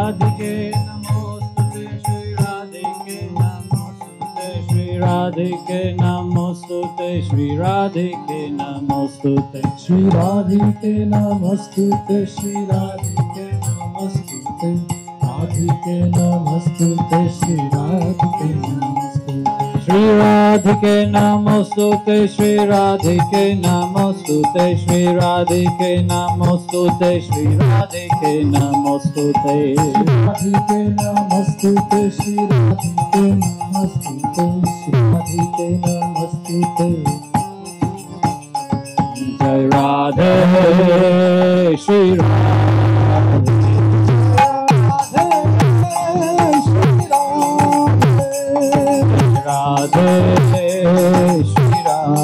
Radhike Namostute Shri Radhike Namostute Shri Radhike Namostute Shri Radhike Namostute Shri Radhike Namostute Shri Radhike Namostute Radhike Namostute Shri Radhike Namostute Shri Radhike Namostute Shri Radhike Namostute Shri Radhike Namostute Shri Radhike Namostute Radhike Namostute Shri Radhike Namostute Shri Radhike Namostute Jai Radhe Shri Radhe Radhe Shri Radhe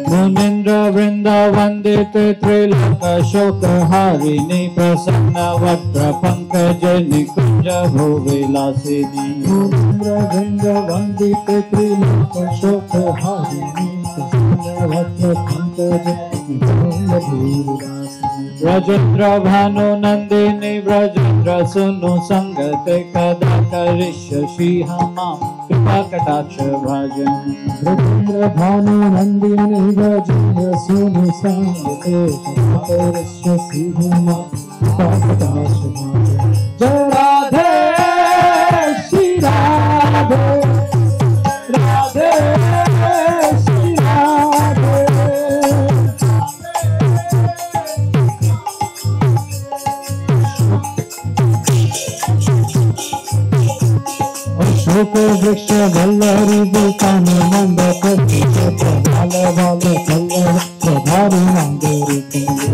Munindra Vrinda Vandite Triloka Shoka Harini Prasanna Vatra Pankajani Kunja Bhuvilasini Munindra Vrinda Vandite Triloka Shoka Harini Prasanna Vatra Pankajani Kunja Bhuvilasini Rajendra Bhanu Nandini Rajendra Sunu Sangate Kada Karishya Shihama Kripa Kataksha Bhajan Rajendra Bhanu Nandini Rajendra Sunu Sangate Kada Karishya Shihama Kripa Kataksha Bhajan Jai Radhe Shri Radhe Radhe Shri Radhe Shoko Vriksha Vallari Vulkana Manda Kati Chatra Vala Vala Kalla Pradhari Mandari Kali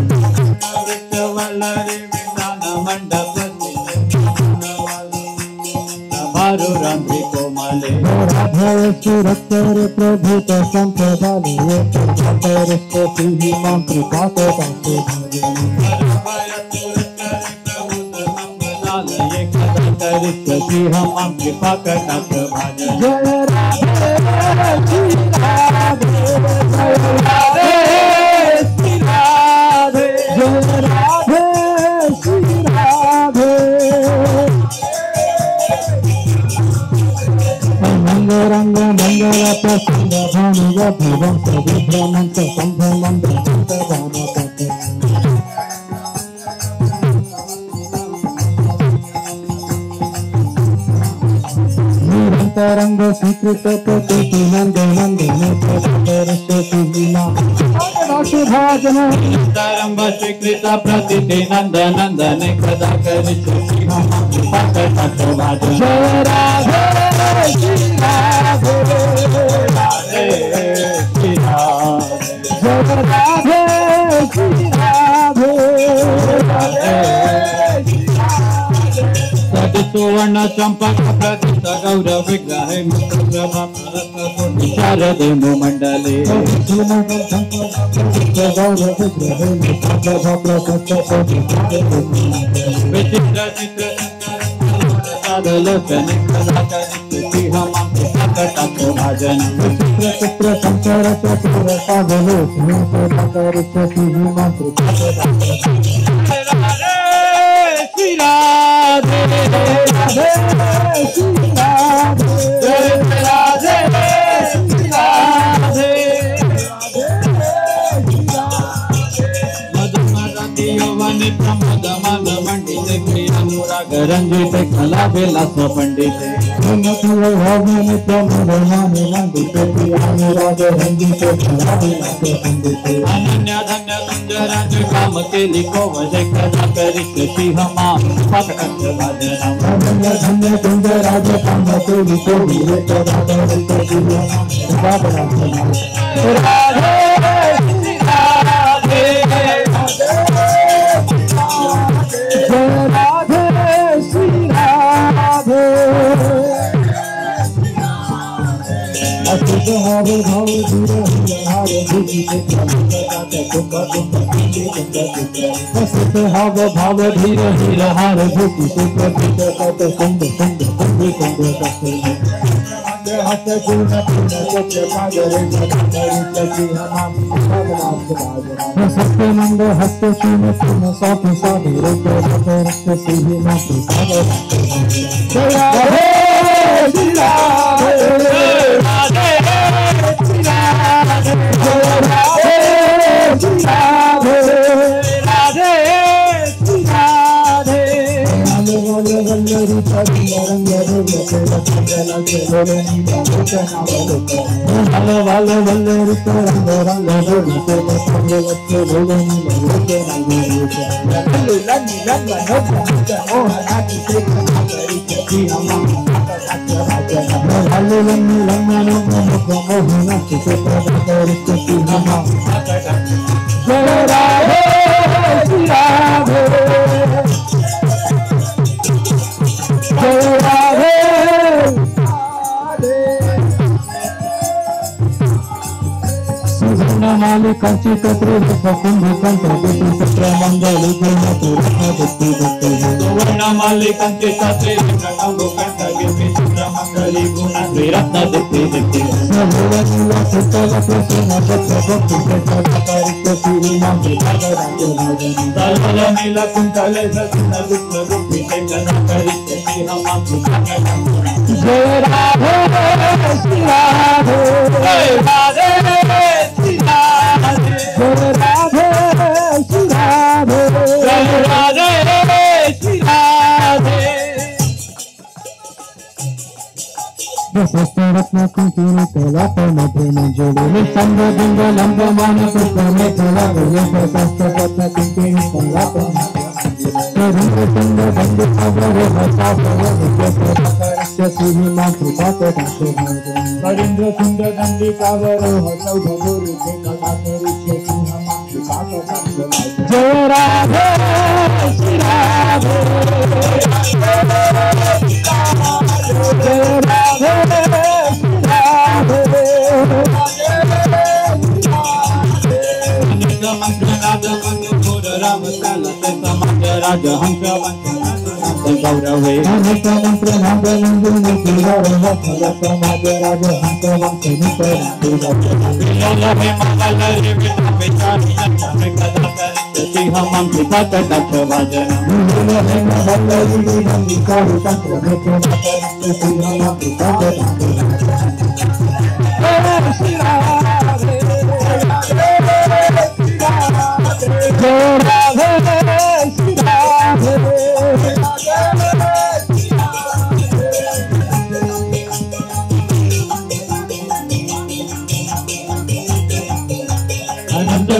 Vriksha Vallari Vulkana Manda Kati Chatra Varu Randri Komale Radha Surattara Prabhuta Sampradali Yatra Sihi Mantri Pata Pata Karishya Shihama Kripa Kataksha Bhajan Jai Radhe Shri Radhe Jai Radhe Shri Radhe Jai Radhe Shri Radhe Mangaranga Mangala Prasanga Bhanuga Bhavam Sadhya Manta Sambha Mantra Santa Bhana Pata Taranga Sikrita Pati Nanda Nanda Nanda Tarasya Sihima Rashi Bhajana Taranga Sikrita Pati Nanda Nanda Nekada Karishya Shihama Pata Pata Bhajana Jai Radhe Shri Radhe Radhe Shri Radhe Jai Radhe Shri Radhe Radhe Suvarna Champaka Pradita Gaura Vigrahe Mukrama Prarata Kurti Sharade Mumandale Suvarna Champaka Pradita Gaura Vigrahe Mukrama Prarata Kurti Sharade Mumandale Vichitra Chitra Sadalokane Kadaka Shihama Kripa Kataksha Bhajan Vichitra Chitra Sankara Chakra Sadalokane Kadaka Shihama Kripa Kataksha Shri Radhe Radhe Shri Radhe Radhe Shri Radhe Madhumarati Yovani Pramadamana Mandite Kriyanuraga Ranjite Kala Vilasa Pandite Madhumarati Yovani Pramadamana Mandite Kriyanuraga Ranjite Kala Vilasa Pandite Ananya Dhanya Sundaranja Kama Keli Kova Jekada Karishya Shihama Pakataksha Bhajana Ananya Dhanya Sundaranja Kama Keli Kova Jekada Karishya Shihama Pakataksha Bhajana Radhe Shri Radhe Asita Have Bhav Dhira Hare Bhuji Asita Have Bhav Dhira Hare Bhuji Sukha Kata Kunda Kunda Kunda Kunda Kunda हस्त पूर्ण पूर्ण सत्य सागर श्री हम सत्यनंद हस्त पूर्ण पूर्ण साधु साधु रूप श्री मातृ सागर जय राधे श्री राधे राधे श्री राधे जय राधे श्री राधे राधे श्री राधे वल्ले वल्ले वल्ले रूप रंग रूप वल्ले वल्ले वल्ले रूप रंग रूप जय राधे श्री राधे जय राधे माली कंची कत्र कुंभ कंत्र देती सत्र मंगल देती सुवर्ण माली कंची कत्र कुंभ कंत्र देती सत्र मंगल गुण रत्न देती भुवन सुतल प्रसन्न सत्र भक्ति सत्र श्री मंगल दल नील कुंतल सत्न दुख रूपी श्री हम जय राधे श्री राधे जय राधे श्री राधे जय राधे श्री राधे जय राधे श्री राधे रत्न कुंकुम कला प्रेम जोड़े संग बिंग लंब मान पुष्प में कला शास्त्र रत्न कुंकुम कला संग बंद खबर हता श्री मातृका करिंद्र सुंदर दंडी कावर हसौ गुरु के कथा श्री जय राधे श्री राधे जय राधे श्री राधे राम राज हंस गौरवे हंस मंत्र नागवंदन समाज राज हंस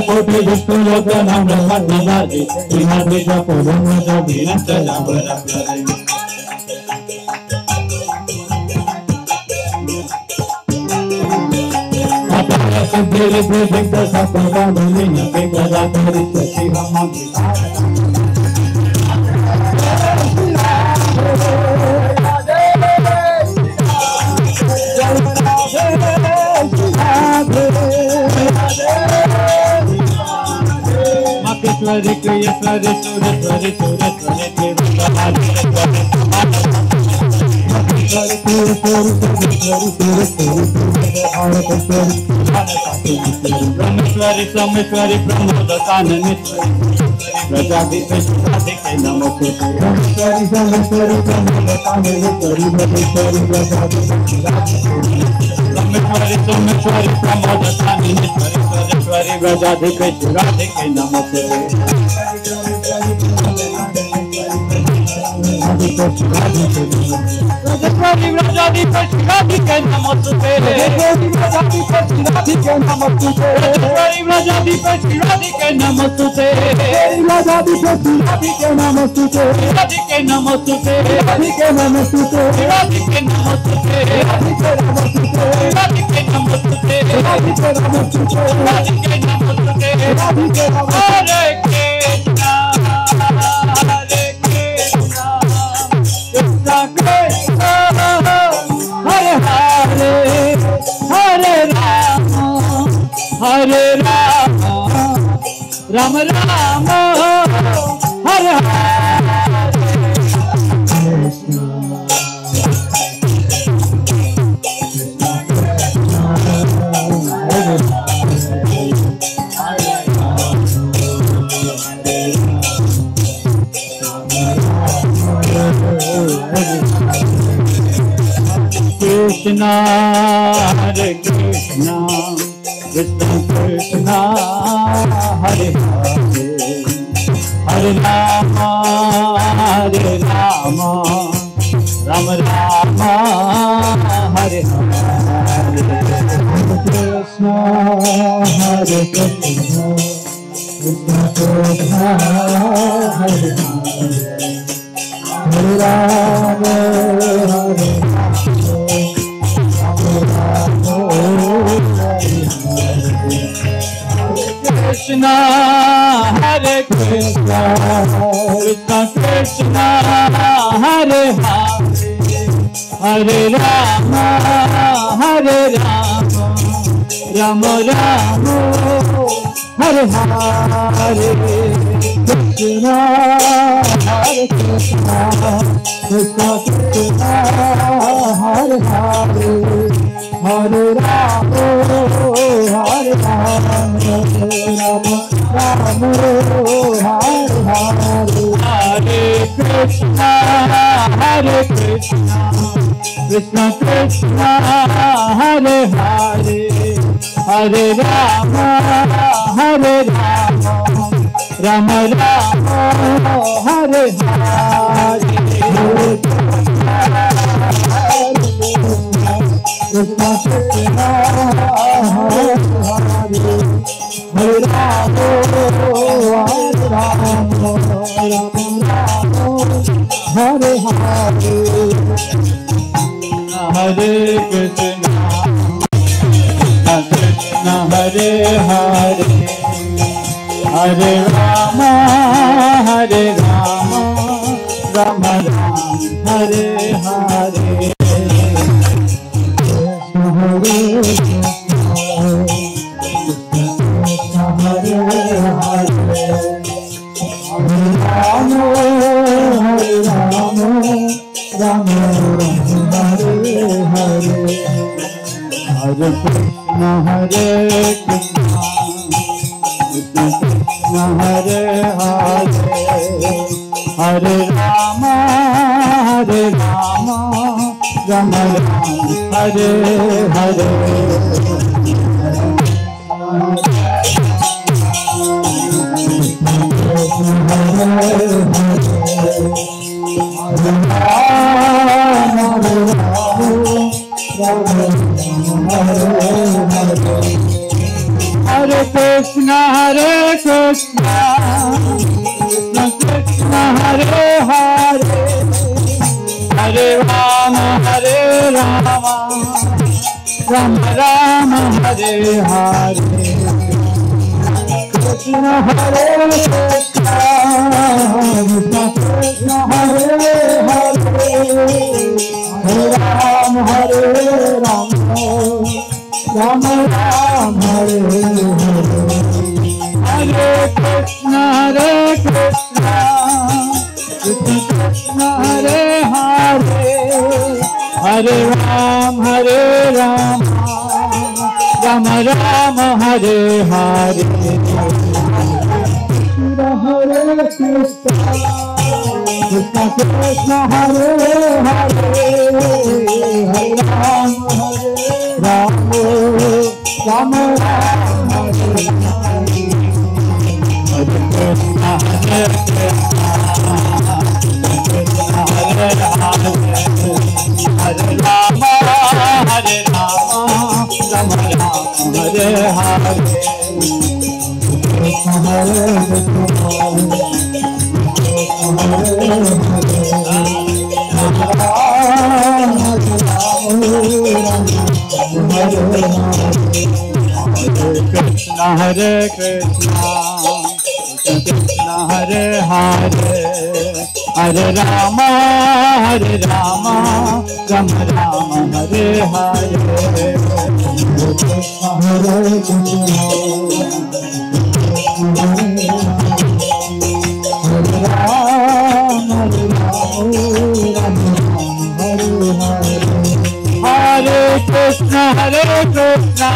कोटि विष्णु लोक नाम ब्रह्मदादि श्रीनाथ जपो ब्रह्म जोगी नंद नाम सिद्धि सिद्ध सपदा धुलिन के गदा धरि श्री हम Swari Kriya Swari Sura Swari Sura Swari Sura Swari Brahmeswari Sameswari Brahmodakanani Rajadi Vishwadi Ke Namaste Brahmeswari Sameswari Brahmodakanani Rajadi Brahmeswari Sameswari Brahmodakanani Rajadi Vishwadi Ke Namaste Rajadi Rajadi Rajadi Ke Namaste Rajadi Rajadi Rajadi Ke Namaste Rajadi Rajadi Rajadi Ke Namaste Rajadi Rajadi Ke Namaste Rajadi Ke Namaste Rajadi Ke Namaste Rajadi Ke Namaste Rajadi Ke Namaste Rajadi Ke Namaste Rajadi Ke Namaste Rajadi Ke Namaste Rajadi Ke Namaste Hare Rama, Rama Rama, Hare Hare, Krishna Krishna, Hare Krishna, Krishna Krishna, Hare Hare, Hare Rama, Hare Rama, Rama Rama, Hare Hare, Krishna, Hare Krishna, Krishna Krishna, Hare Hare, Hare Rama, Hare Krishna, Hare Krishna, Krishna Krishna, Hare Hare, Hare Rama, Hare Rama, Rama Rama, Hare Hare, Krishna, Hare Krishna, Krishna Krishna, Hare Hare, Hare Rama, Hare Rama, Rama Rama, Hare Hare, Hare Krishna, Hare Krishna, Krishna Krishna, Hare Hare, Hare Rama, Hare Rama, Rama Rama, Hare Hare, Krishna Krishna, Hare Hare, Hare Rama, Hare Rama, Rama Rama, Hare Hare, Hare Krishna, Krishna Hare Hare, Hare Rama, Hare Rama, Rama Rama, Hare Hare, Hare Krishna, Hare Hare, Hare Rama, Hare Rama, Rama Rama, Hare Hare, Hare Krishna, Hare Krishna, Krishna Krishna, Hare Hare, Hare Rama, Hare Rama, Rama Rama, Hare Hare, Hare Krishna, Hare Krishna, Krishna Krishna, Hare Hare, Hare Rama, Hare Rama, Rama Rama, Hare Hare, Krishna Hare Krishna, Krishna Krishna, Hare Hare, Hare Rama, Hare Rama, Rama Rama, Hare Hare, Hare Krishna, Hare Krishna, Krishna Krishna, Hare Hare, Hare Rama, Hare Rama, Rama Rama, Hare Hare, Hare Krishna, Krishna Krishna, Hare Hare, Hare Rama, Hare Rama, Rama Rama, Hare Krishna, Hare Krishna, Krishna Hare Rama, Hare Rama, Hare Rama, Rama Rama, Hare Hare, Krishna Hare Krishna, Krishna Hare Krishna, Krishna Hare Hare, Hare Rama, Hare Rama, Rama Rama, Hare Hare, Krishna Hare Krishna, Hare Rama, Hare Rama, Hare Hare, Hare Krishna, Hare Krishna,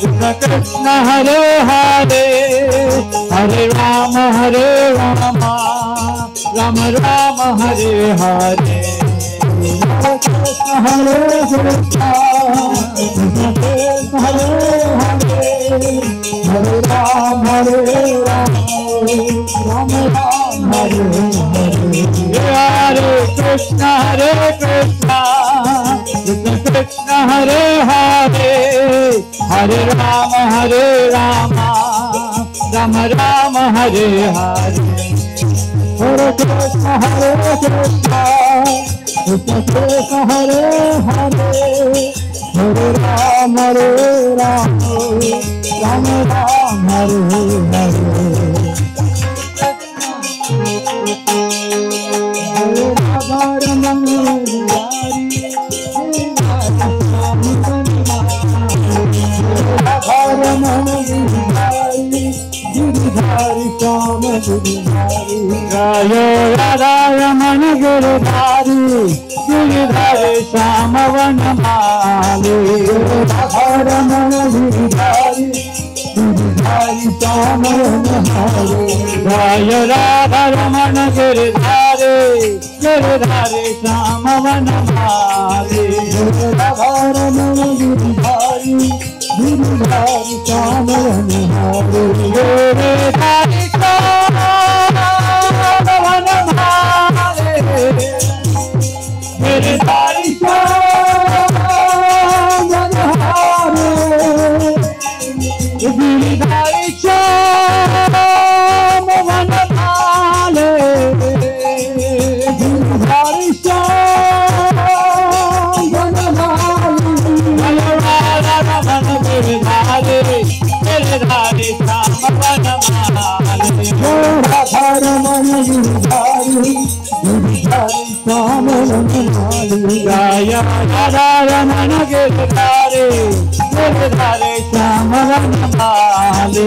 Krishna Krishna, Hare Hare, Hare Rama, Hare Rama, Rama Rama, Hare Hare, Hare Krishna, Hare Krishna, Krishna Krishna Hare Hare, Hare Ram, Hare Ram, Ram Ram, Hare Hare. Hare Krishna, Krishna Krishna, Hare Hare, Hare Rama, Rama Rama, Hare Hare. Hare Krishna, Krishna Krishna, Hare Hare, Hare Rama, Rama Rama, Hare Hare. Jaya Radha Ramana Giridhari, Giridhari Shama Vanamali. Radha Ramana Giridhari, Giridhari Shama Vanamali. Jaya Radha Ramana Giridhari, Giridhari Shama Vanamali. Radha Ramana Giridhari, Giridhari Shama Vanamali. Giridhari Shama Vanamali, Giridhari Shama Vanamali, Giridhari Shama Vanamali, Giridhari Shama Vanamali. Jaya Radha Ramana Giridhari, Giridhari Shama Vanamali. Radha Ramana Giridhari, Giridhari Shama Vanamali. Jaya Radha Ramana Giridhari, Giridhari Shama Vanamali.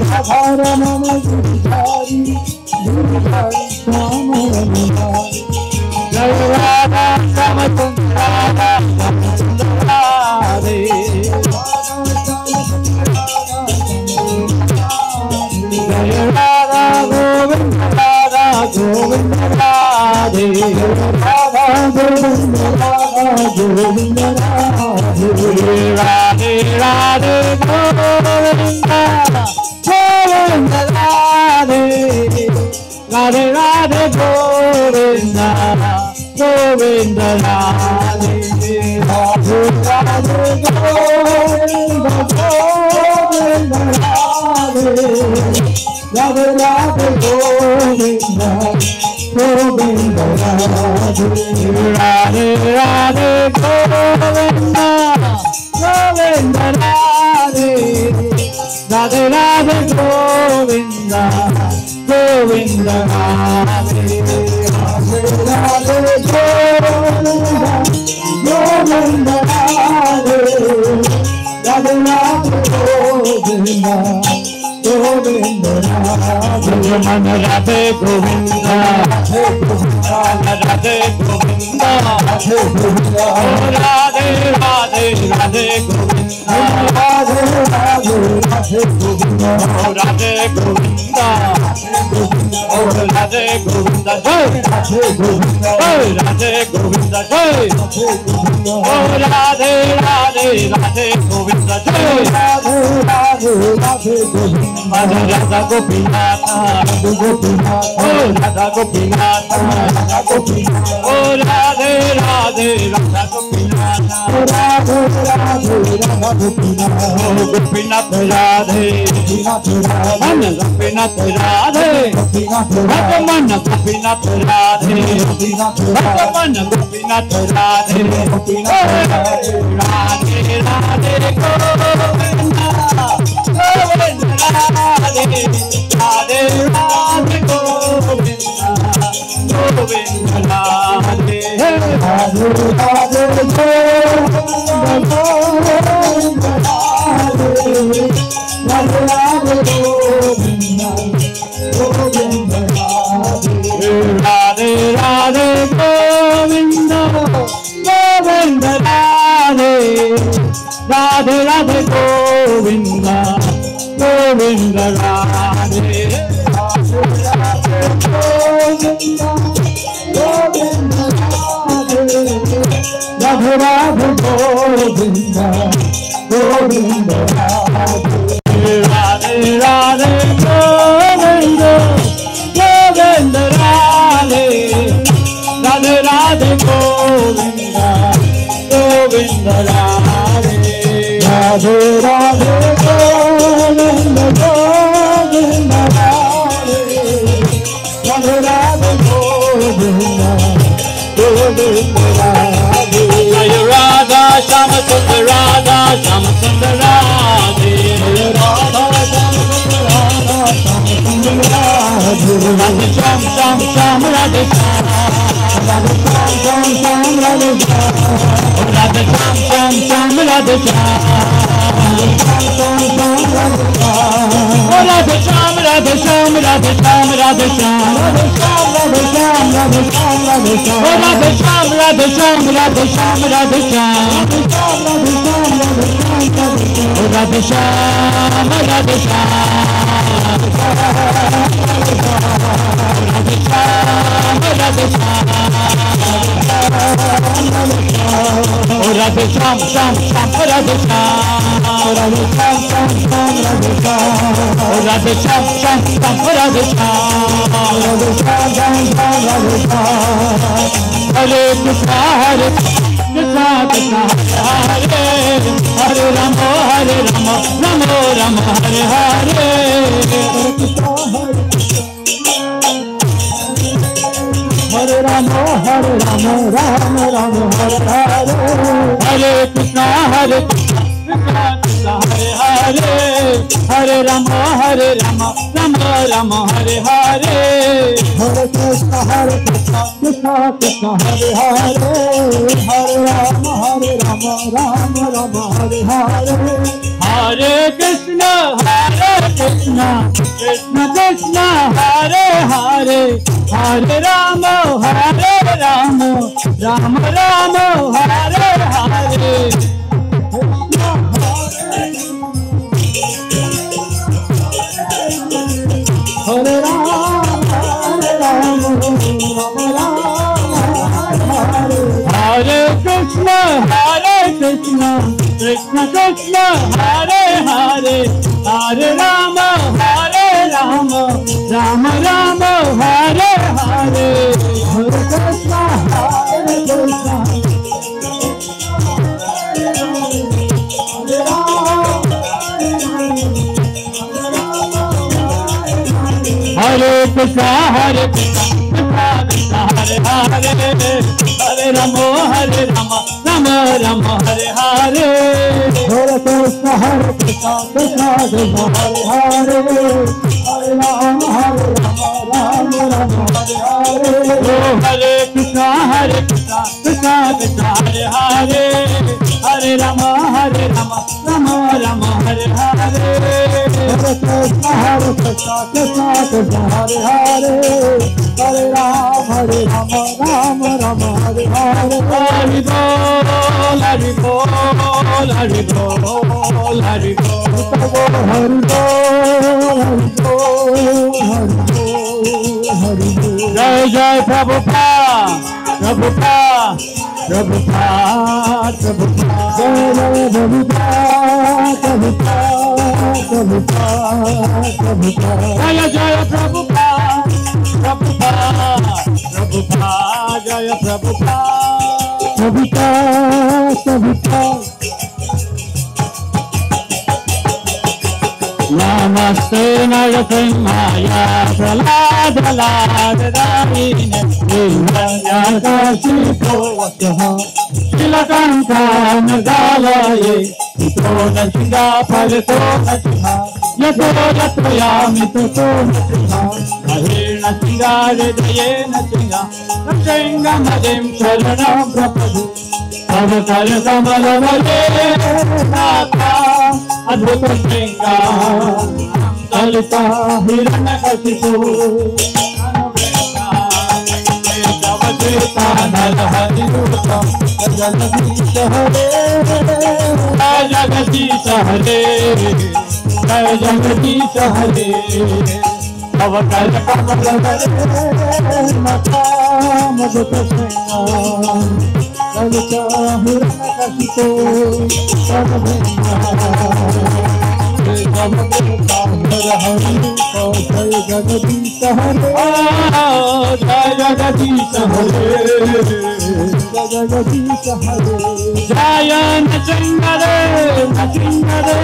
Radha Ramana Giridhari, Giridhari Shama Vanamali. Jaya Radha Shama Radha Radhe. Jaya Radha Govinda Radha Govinda Radhe, Radha Govinda Radha Govinda Radhe, Radhe Radhe Govinda Govinda Radhe, Radhe Radhe Govinda Govinda Radhe, Radhe Radhe Govinda Govinda Radhe, Radhe Radhe Govinda Govinda Radhe, Radhe Radhe Govinda Govinda Radhe, Radhe Radhe Govinda Govinda Radhe, Radhe Radhe Govinda Govinda Radhe, Radhe Radhe Govinda Govinda Radhe. Mana Radhe Govinda, Radhe Govinda, Radhe Govinda, Radhe Govinda. Radhe Radhe Radhe Govinda, Radhe Radhe Radhe Govinda, Radhe Govinda, oh Radhe Govinda, Jai Radhe Govinda, oh Radhe Govinda, Jai Radhe Govinda, oh Radhe Radhe Radhe Govinda, Jai Radhe Radhe Radhe Govinda. Radha Gopinatha, Gopinatha, oh Radha Gopinatha, Radha Gopinatha, oh Radhe Radhe Radha Gopinatha, Radhe Radhe Radha Gopinatha, oh Gopinatha Radhe, Gopinatha Radhe, Mana Gopinatha Radhe, Gopinatha Radhe, Mana Gopinatha Radhe, Gopinatha Radhe, Mana Gopinatha Radhe, Gopinatha Radhe, Radhe Radhe Govinda, Govinda Radhe, Radhe Radhe Govinda, Govinda Radhe, Radhe Radhe Govinda, Govinda Radhe, Radhe Radhe Govinda, Govinda Radhe, Radhe Radhe Govinda, Govinda Radhe, Radhe Radhe Govinda, Govinda Radhe, Radhe Radhe Govinda, Govinda Radhe, Radhe Radhe Govind Govind Radhe Radhe Radhe Govind Govind Radhe Radhe Radhe Govind Govind Radhe Radhe Radhe Govind Govind Radhe Radhe Radhe Govind Govind Radhe जय राधा श्याम सुंदर राधा श्याम सुंदर राधे राधा श्याम सुंदर राधा श्याम सुंदर राधे राधे श्याम श्याम श्याम राधे श्याम राधे श्याम श्याम श्याम राधे श्याम राधे श्याम श्याम श्याम राधे श्याम राधे श्याम राधे श्याम राधे श्याम राधे श्याम राधे श्याम राधे श्याम राधे श्याम राधे श्याम राधे श्याम राधे श्याम राधे श्याम राधे श्याम राधे श्याम राधे श्याम राधे श्याम श्याम श्याम राधे श्याम राधे श्याम श्याम श्याम राधे श्याम राधे श्याम श्याम श्याम राधे श्याम राधे श्याम श्याम श्याम राधे श्याम हरे कृष्णा हरे कृष्णा कृष्णा हरे हरे राम राम राम हरे हरे हरे राम राम राम हरे हरे हरे कृष्णा हरे कृष्णा कृष्णा हरे हरे हरे राम राम राम हरे हरे हरे कृष्णा कृष्णा कृष्णा हरे हरे हरे राम राम राम हरे हरे हरे कृष्णा कृष्ण कृष्ण हरे हरे हरे राम राम राम हरे हरे हरे राम हरे कृष्ण कृष्ण कृष्ण हरे हरे हरे राम राम राम हरे हरे हरे कृष्ण हरे कृष्ण हरे कृष्णा हरे कृष्णा कृष्णा हरे हरे हरे राम राम राम हरे हरे हरे कृष्णा कृष्णा कृष्णा हरे हरे हरे राम राम राम हरे हरे हरे कृष्णा कृष्णा कृष्णा हरे हरे हरे राम राम राम हरे हरे हरे कृष्णा कृष्णा कृष्णा हरे हरे हरे राम राम राम हरे हरे हरि बोल हरि बोल हरि बोल हरि बोल हरि बोल हरि बोल जय जय प्रभुपाद प्रभुपाद प्रभुपाद प्रभुपाद जय जय प्रभुपाद प्रभुपाद प्रभुपाद प्रभुपाद जय जय प्रभुपाद प्रभुपाद प्रभुपाद जय प्रभुपाद प्रभुपाद प्रभुपाद नमस्ते नरसिंहाय प्रह्लादलाददायिने हिरण्यकशिपोऽवतः शिलकण्ठानगालये हितो न शिगा फलतो न शिहा यतो यत्रयामि ततो न शिहा महेण शिगाहृदयेन शिगा नृसिंहमदिं शरणं प्रपदे तव करकमलवले नाथा अद्भुत श्रृंगा ललिता हिरण्यकशिपो जगदीता नरहरिरूपा जगदीश हरे जगदीश हरे जगदीश हरे भव कल कमल मधुत ललिता हिरण कशितो जय जगदीश हरे जय जगदीश हरे जय जगदीश हरे जय नृसिंहरे नृसिंहरे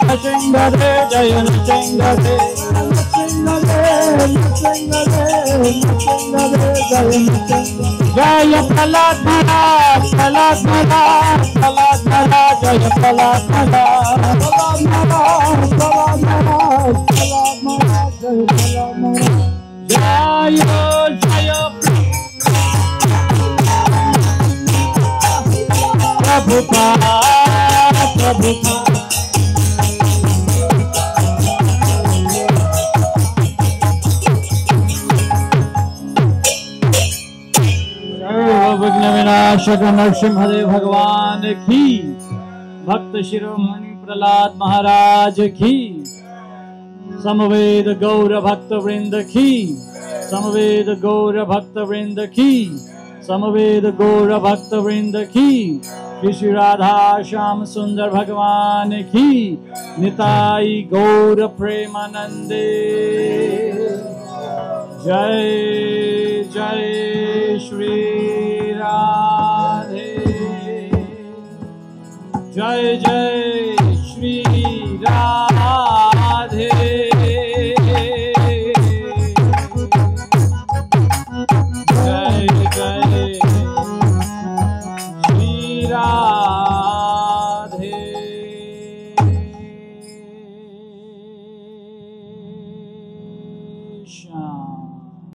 नृसिंहरे जय नृसिंहरे नृसिंहरे नृसिंहरे नृसिंहरे जय नृसिंहरे जय प्रहलाद महाराज प्रहलाद महाराज प्रहलाद महाराज जय प्रहलाद महाराज प्रहलाद महाराज प्रहलाद महाराज प्रहलाद महाराज जय प्रहलाद महाराज जय जय प्रभुपाद प्रभुपाद विघ्न विनाशक नरसिंहदेव भगवान की भक्त शिरोमणि प्रहलाद महाराज की समवेद गौर भक्त वृंद की समवेद गौर भक्त वृंद की समवेद गौर भक्त वृंद की श्री श्री राधा श्याम सुंदर भगवान की निताई गौर प्रेमानंदे जय जय श्री राधे जय जय श्री राधे जय जय श्री राधे श्याम।